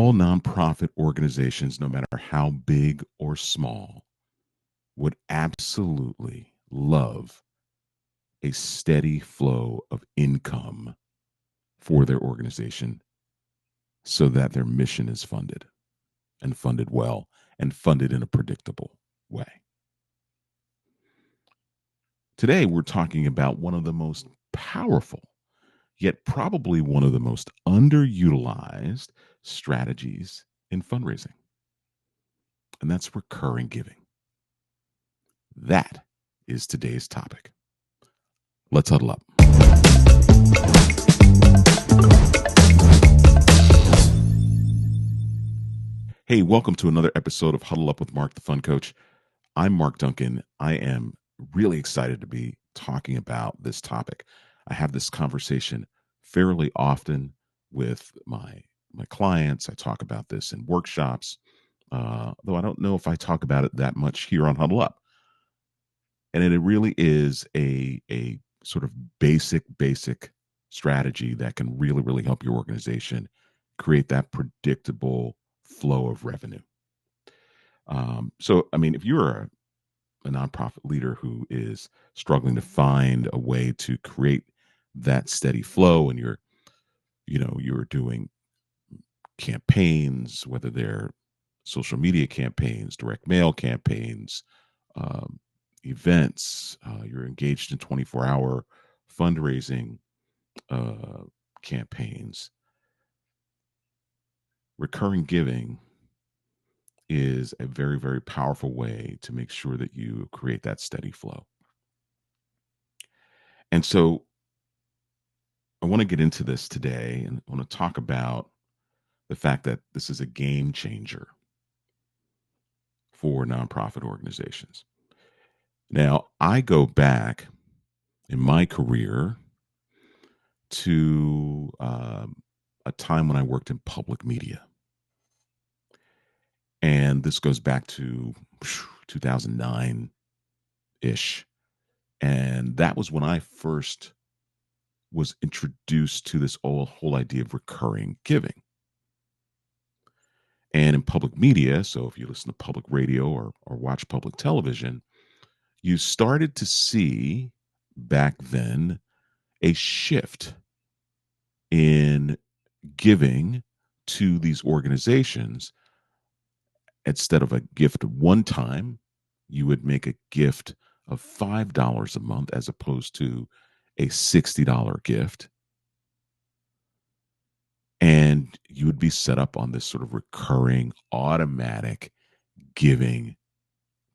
All nonprofit organizations, no matter how big or small, would absolutely love a steady flow of income for their organization so that their mission is funded and funded well and funded in a predictable way. Today, we're talking about one of the most powerful, yet probably one of the most underutilized strategies in fundraising, and that's recurring giving. That is today's topic. Let's huddle up. Hey, welcome to another episode of Huddle Up with Mark, the Fun Coach. I'm Mark Duncan. I am really excited to be talking about this topic. I have this conversation fairly often with my clients. I talk about this in workshops, though I don't know if I talk about it that much here on Huddle Up. And it really is a sort of basic strategy that can really help your organization create that predictable flow of revenue. So, I mean, if you're a nonprofit leader who is struggling to find a way to create that steady flow, and you're doing campaigns, whether they're social media campaigns, direct mail campaigns, events, you're engaged in 24-hour fundraising campaigns, recurring giving is a very powerful way to make sure that you create that steady flow. And so I want to get into this today, and I want to talk about the fact that this is a game changer for nonprofit organizations. Now, I go back in my career to a time when I worked in public media. And this goes back to 2009 ish. And that was when I first was introduced to this whole idea of recurring giving. And in public media, so if you listen to public radio or watch public television, you started to see back then a shift in giving to these organizations. Instead of a gift one time, you would make a gift of $5 a month as opposed to a $60 gift. And you would be set up on this sort of recurring automatic giving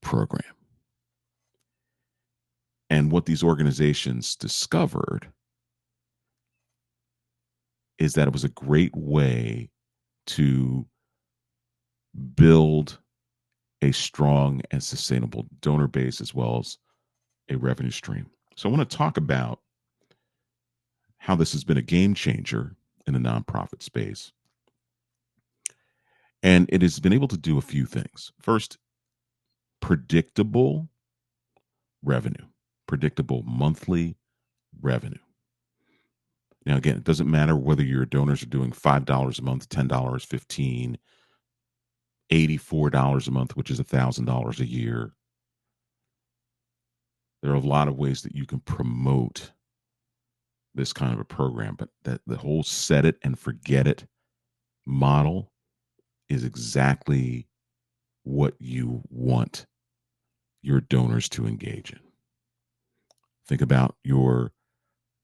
program. And what these organizations discovered is that it was a great way to build a strong and sustainable donor base as well as a revenue stream. So I want to talk about how this has been a game changer in the nonprofit space. And it has been able to do a few things. First, predictable revenue, predictable monthly revenue. Now, again, it doesn't matter whether your donors are doing $5 a month, $10, $15, $84 a month, which is $1,000 a year. There are a lot of ways that you can promote this kind of a program, but that the whole set it and forget it model is exactly what you want your donors to engage in. Think about your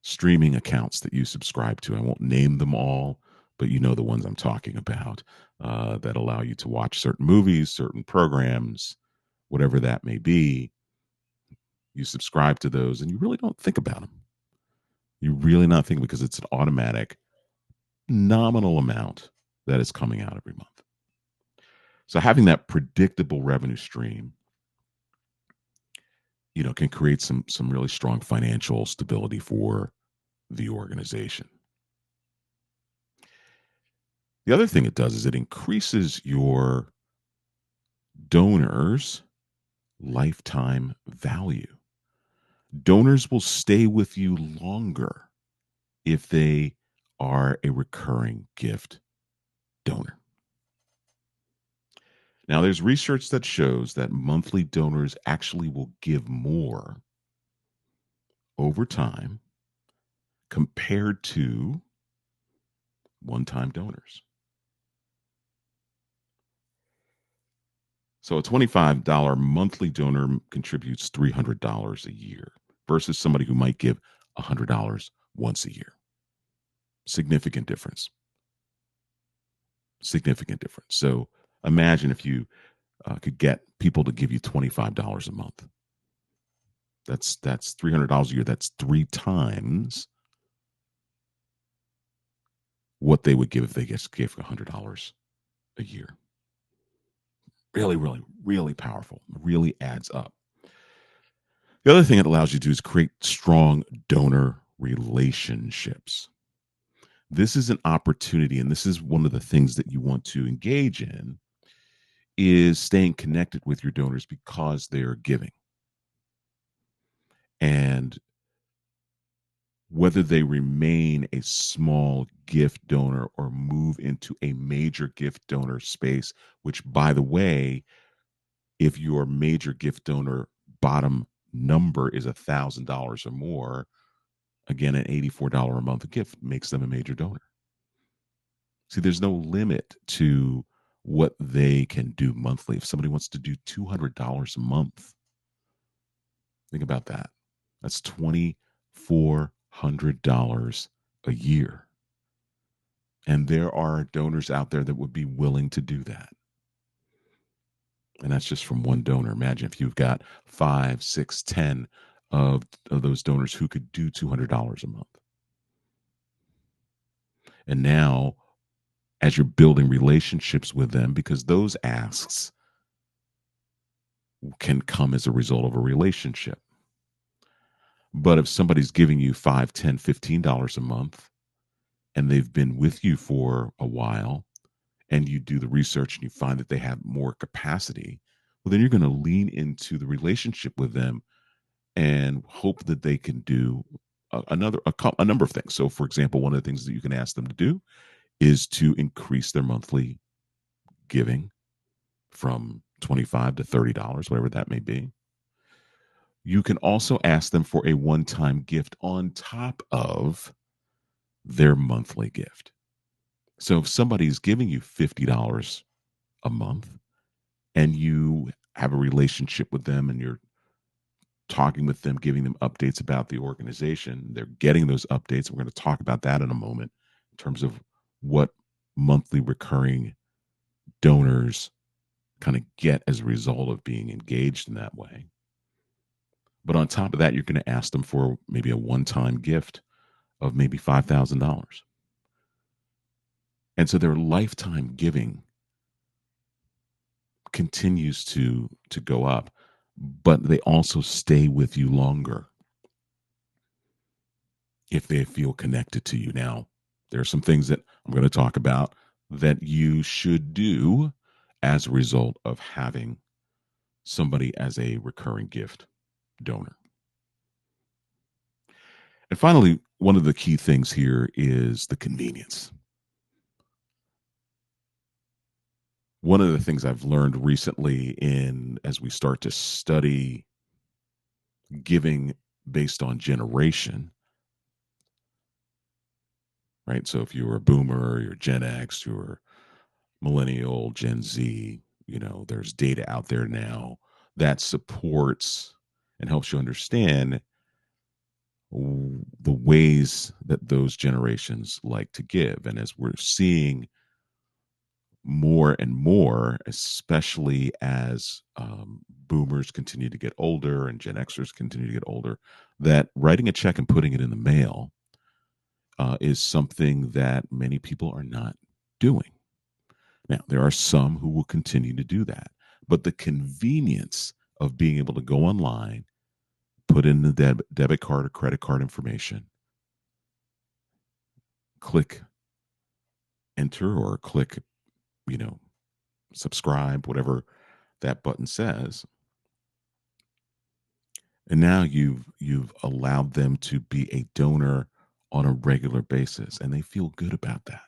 streaming accounts that you subscribe to. I won't name them all, but you know the ones I'm talking about, that allow you to watch certain movies, certain programs, whatever that may be. You subscribe to those and you really don't think about them. You really not think, because it's an automatic nominal amount that is coming out every month. So having that predictable revenue stream, can create some really strong financial stability for the organization. The other thing it does is it increases your donors' lifetime value. Donors will stay with you longer if they are a recurring gift donor. Now, there's research that shows that monthly donors actually will give more over time compared to one time donors. So, a $25 monthly donor contributes $300 a year versus somebody who might give $100 once a year. Significant difference. Significant difference. So, imagine if you could get people to give you $25 a month. That's $300 a year. That's three times what they would give if they just gave $100 a year. Really, really, really powerful. Really adds up. The other thing it allows you to do is create strong donor relationships. This is an opportunity, and this is one of the things that you want to engage in is staying connected with your donors because they are giving. And whether they remain a small gift donor or move into a major gift donor space, which, by the way, if your major gift donor bottom number is $1,000 or more, again, an $84 a month gift makes them a major donor. See, there's no limit to what they can do monthly. If somebody wants to do $200 a month, think about that. That's $2,400 a year. And there are donors out there that would be willing to do that. And that's just from one donor. Imagine if you've got 5, 6, 10 of those donors who could do $200 a month. And now, as you're building relationships with them, because those asks can come as a result of a relationship. But if somebody's giving you $5, $10, $15 a month, and they've been with you for a while, and you do the research and you find that they have more capacity, well, then you're going to lean into the relationship with them and hope that they can do a number of things. So, for example, one of the things that you can ask them to do is to increase their monthly giving from $25 to $30, whatever that may be. You can also ask them for a one-time gift on top of their monthly gift. So if somebody's giving you $50 a month and you have a relationship with them and you're talking with them, giving them updates about the organization, they're getting those updates. We're going to talk about that in a moment in terms of what monthly recurring donors kind of get as a result of being engaged in that way. But on top of that, you're going to ask them for maybe a one-time gift of maybe $5,000. And so their lifetime giving continues to go up, but they also stay with you longer if they feel connected to you. Now, there are some things that I'm going to talk about that you should do as a result of having somebody as a recurring gift donor. And finally, one of the key things here is the convenience. One of the things I've learned recently in as we start to study giving based on generation, right? So if you're a boomer, you're Gen X, you're millennial, Gen Z, there's data out there now that supports and helps you understand the ways that those generations like to give. And as we're seeing more and more, especially as boomers continue to get older and Gen Xers continue to get older, that writing a check and putting it in the mail is something that many people are not doing. Now, there are some who will continue to do that, but the convenience of being able to go online, put in the debit card or credit card information, click enter or click, you know, subscribe, whatever that button says. And now you've allowed them to be a donor on a regular basis, and they feel good about that.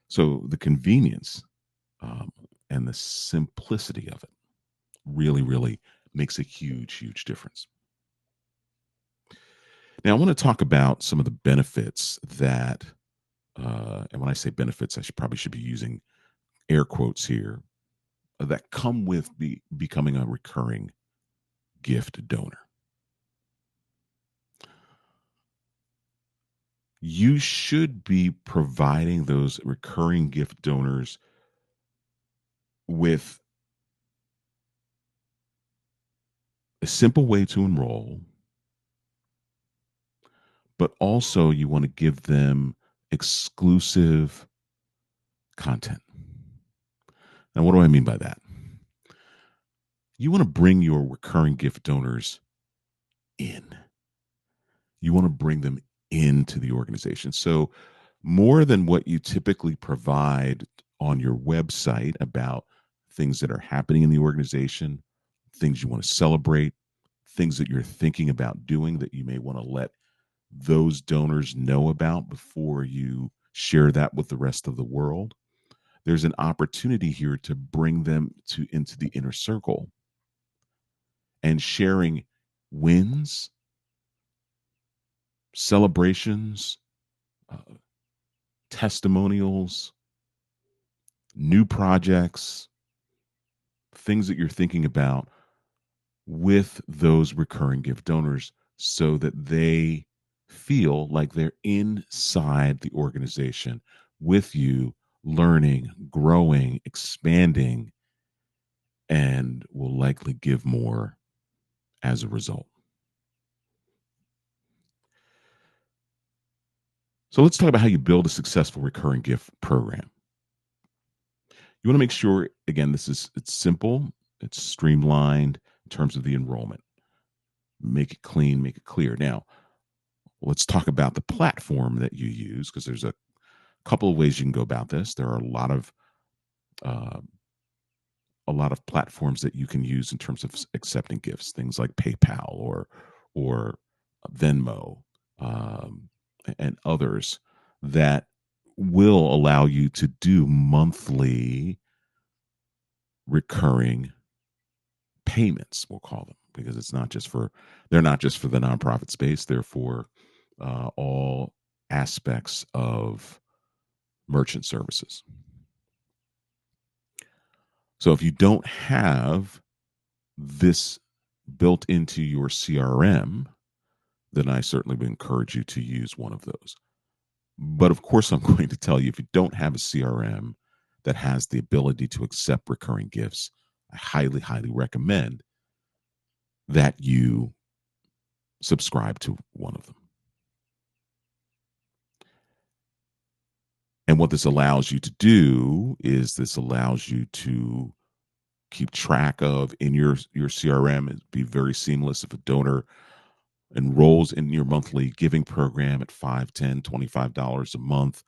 So the convenience and the simplicity of it really, really makes a huge, huge difference. Now, I want to talk about some of the benefits that, and when I say benefits, I probably should be using air quotes here, that come with becoming a recurring gift donor. You should be providing those recurring gift donors with a simple way to enroll, but also you want to give them exclusive content. Now, what do I mean by that? You want to bring your recurring gift donors in. You want to bring them into the organization. So, more than what you typically provide on your website about things that are happening in the organization, things you want to celebrate, things that you're thinking about doing that you may want to let those donors know about before you share that with the rest of the world. There's an opportunity here to bring them into the inner circle and sharing wins, celebrations, uh, testimonials, new projects, things that you're thinking about with those recurring gift donors so that they feel like they're inside the organization with you, learning, growing, expanding, and will likely give more as a result. So let's talk about how you build a successful recurring gift program. You want to make sure, again, it's simple, it's streamlined in terms of the enrollment. Make it clean, make it clear. Now, let's talk about the platform that you use because there's a couple of ways you can go about this. There are uh, a lot of platforms that you can use in terms of accepting gifts, things like PayPal or Venmo, and others that will allow you to do monthly recurring payments. We'll call them because they're not just for the nonprofit space. They're for all aspects of merchant services. So if you don't have this built into your CRM, then I certainly would encourage you to use one of those. But of course, I'm going to tell you if you don't have a CRM that has the ability to accept recurring gifts, I highly, highly recommend that you subscribe to one of them. And what this allows you to do is this allows you to keep track of in your CRM. It'd be very seamless if a donor enrolls in your monthly giving program at 5, 10, $25 a month.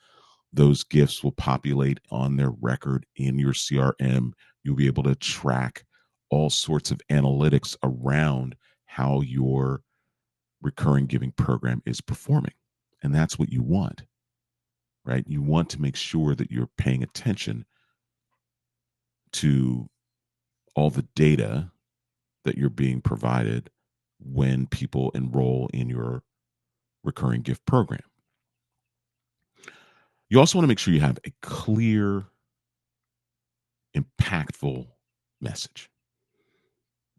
Those gifts will populate on their record in your CRM. You'll be able to track all sorts of analytics around how your recurring giving program is performing. And that's what you want, right? You want to make sure that you're paying attention to all the data that you're being provided when people enroll in your recurring gift program. You also want to make sure you have a clear, impactful message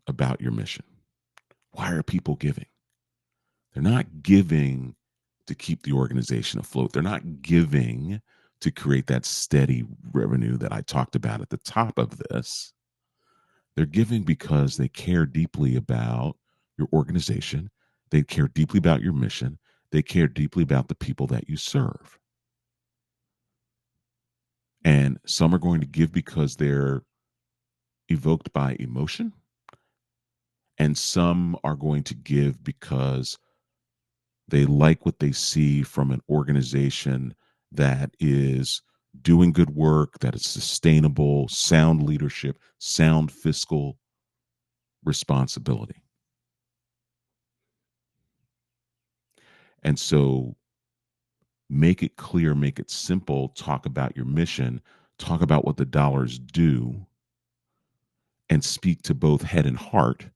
about your mission. Why are people giving? They're not giving to keep the organization afloat. They're not giving to create that steady revenue that I talked about at the top of this. They're giving because they care deeply about your organization. They care deeply about your mission. They care deeply about the people that you serve. And some are going to give because they're evoked by emotion. And some are going to give because they like what they see from an organization that is doing good work, that is sustainable, sound leadership, sound fiscal responsibility. And so make it clear, make it simple, talk about your mission, talk about what the dollars do, and speak to both head and heart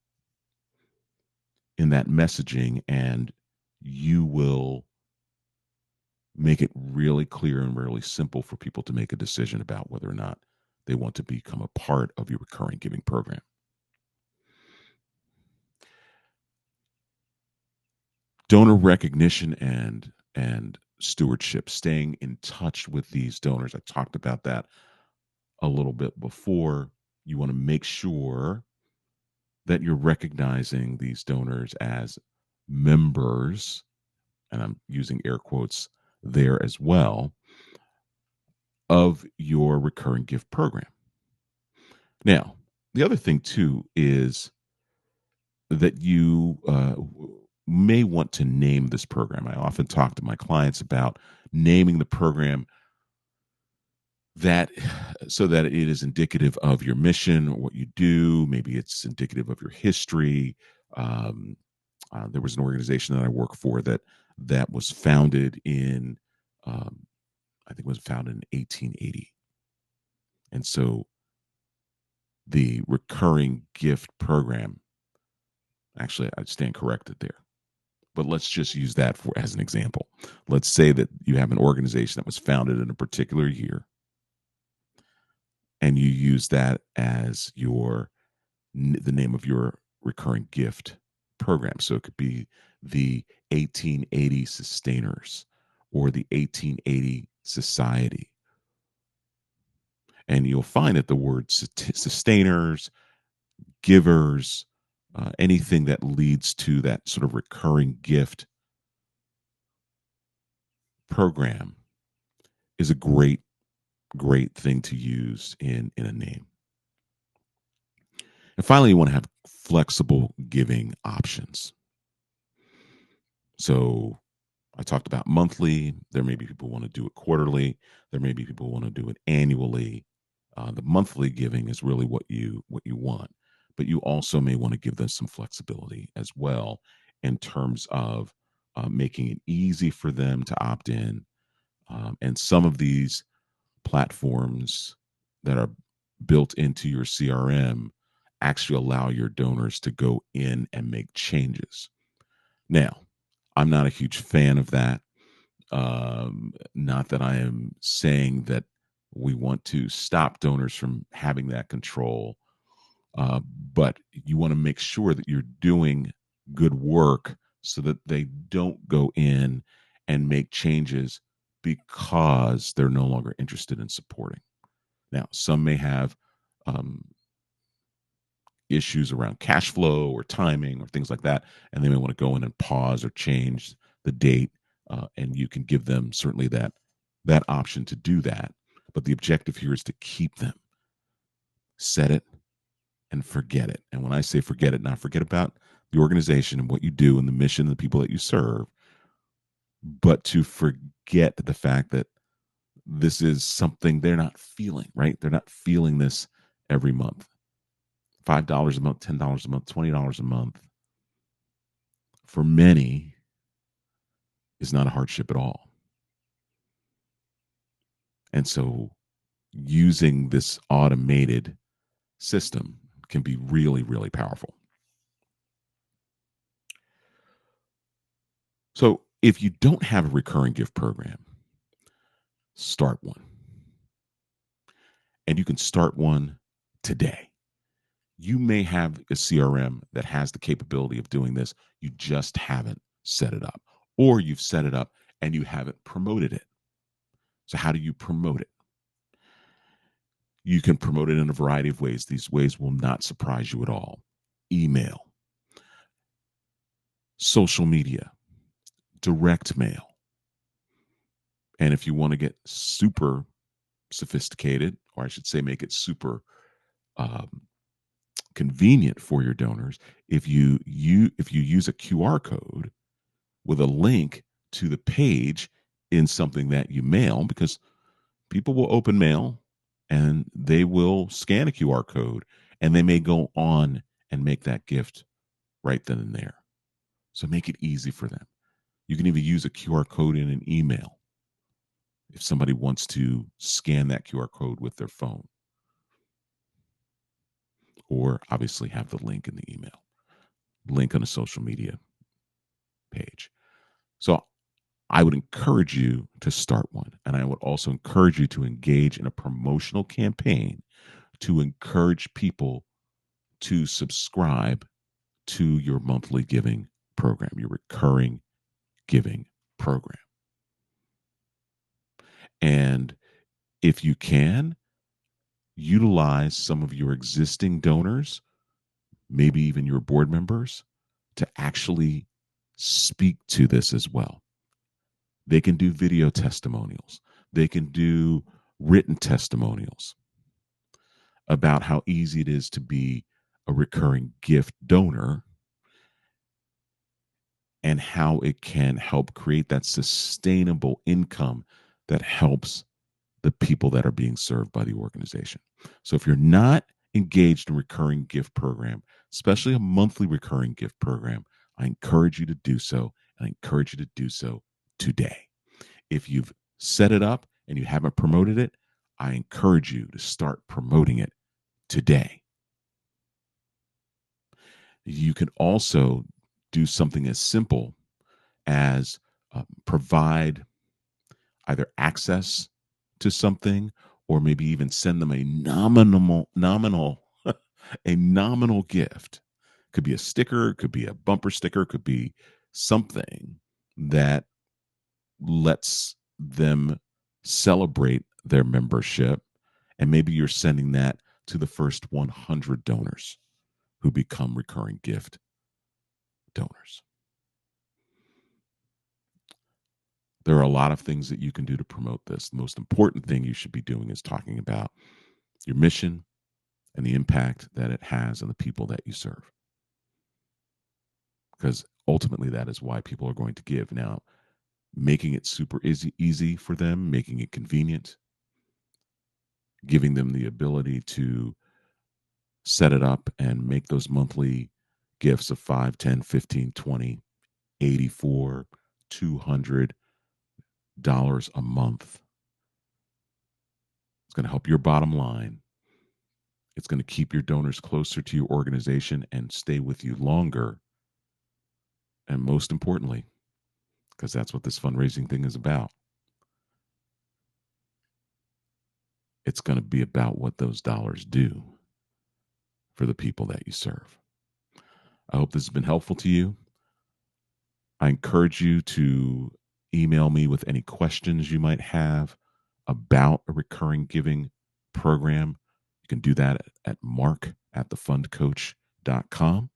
in that messaging, and you will make it really clear and really simple for people to make a decision about whether or not they want to become a part of your recurring giving program. Donor recognition and stewardship, staying in touch with these donors. I talked about that a little bit before. You want to make sure that you're recognizing these donors as members, and I'm using air quotes there as well, of your recurring gift program. Now, the other thing too is that you may want to name this program. I often talk to my clients about naming the program that so that it is indicative of your mission or what you do. Maybe it's indicative of your history. Um, there was an organization that I work for that was founded in, um, I think it was founded in 1880, and so the recurring gift program. Actually, I stand corrected there. But let's just use that for as an example. Let's say that you have an organization that was founded in a particular year, and you use that as the name of your recurring gift program. So it could be the 1880 Sustainers or the 1880 Society. And you'll find that the word sustainers, givers, anything that leads to that sort of recurring gift program is a great thing to use in a name. And finally, you want to have flexible giving options. So I talked about monthly. There may be people who want to do it quarterly. There may be people who want to do it annually. The monthly giving is really what you want, but you also may want to give them some flexibility as well in terms of making it easy for them to opt in. And some of these platforms that are built into your CRM actually allow your donors to go in and make changes. Now, I'm not a huge fan of that. Not that I am saying that we want to stop donors from having that control, but you want to make sure that you're doing good work so that they don't go in and make changes because they're no longer interested in supporting. Now, some may have um, issues around cash flow or timing or things like that, and they may want to go in and pause or change the date, and you can give them certainly that option to do that. But the objective here is to keep them, set it, and forget it. And when I say forget it, not forget about the organization and what you do and the mission and the people that you serve, but to forget the fact that this is something they're not feeling, right? They're not feeling this every month. $5 a month, $10 a month, $20 a month for many is not a hardship at all. And so using this automated system can be really, really powerful. So if you don't have a recurring gift program, start one. And you can start one today. You may have a CRM that has the capability of doing this. You just haven't set it up, or you've set it up and you haven't promoted it. So, how do you promote it? You can promote it in a variety of ways. These ways will not surprise you at all. Email, social media, direct mail. And if you want to get super sophisticated, or I should say, make it super um, convenient for your donors, if you use a QR code with a link to the page in something that you mail, because people will open mail and they will scan a QR code and they may go on and make that gift right then and there. So make it easy for them. You can even use a QR code in an email if somebody wants to scan that QR code with their phone. or obviously have the link in the email, link on a social media page. So I would encourage you to start one. And I would also encourage you to engage in a promotional campaign to encourage people to subscribe to your monthly giving program, your recurring giving program. And if you can, utilize some of your existing donors, maybe even your board members, to actually speak to this as well. They can do video testimonials, they can do written testimonials about how easy it is to be a recurring gift donor and how it can help create that sustainable income that helps the people that are being served by the organization. So if you're not engaged in a recurring gift program, especially a monthly recurring gift program, I encourage you to do so, and I encourage you to do so today. If you've set it up and you haven't promoted it, I encourage you to start promoting it today. You can also do something as simple as provide either access to something or maybe even send them a nominal a nominal gift. Could be a sticker, could be a bumper sticker, could be something that lets them celebrate their membership. And maybe you're sending that to the first 100 donors who become recurring gift donors. There are a lot of things that you can do to promote this. The most important thing you should be doing is talking about your mission and the impact that it has on the people that you serve. Because ultimately, that is why people are going to give. Now, making it super easy for them, making it convenient, giving them the ability to set it up and make those monthly gifts of 5, 10, 15, 20, 84, $200 a month. It's going to help your bottom line. It's going to keep your donors closer to your organization and stay with you longer. And most importantly, because that's what this fundraising thing is about, it's going to be about what those dollars do for the people that you serve. I hope this has been helpful to you. I encourage you to email me with any questions you might have about a recurring giving program. You can do that at mark@thefundcoach.com.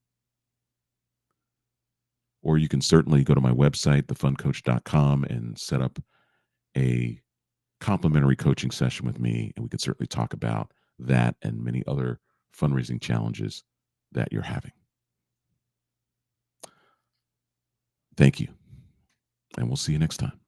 Or you can certainly go to my website, thefundcoach.com, and set up a complimentary coaching session with me. And we can certainly talk about that and many other fundraising challenges that you're having. Thank you. And we'll see you next time.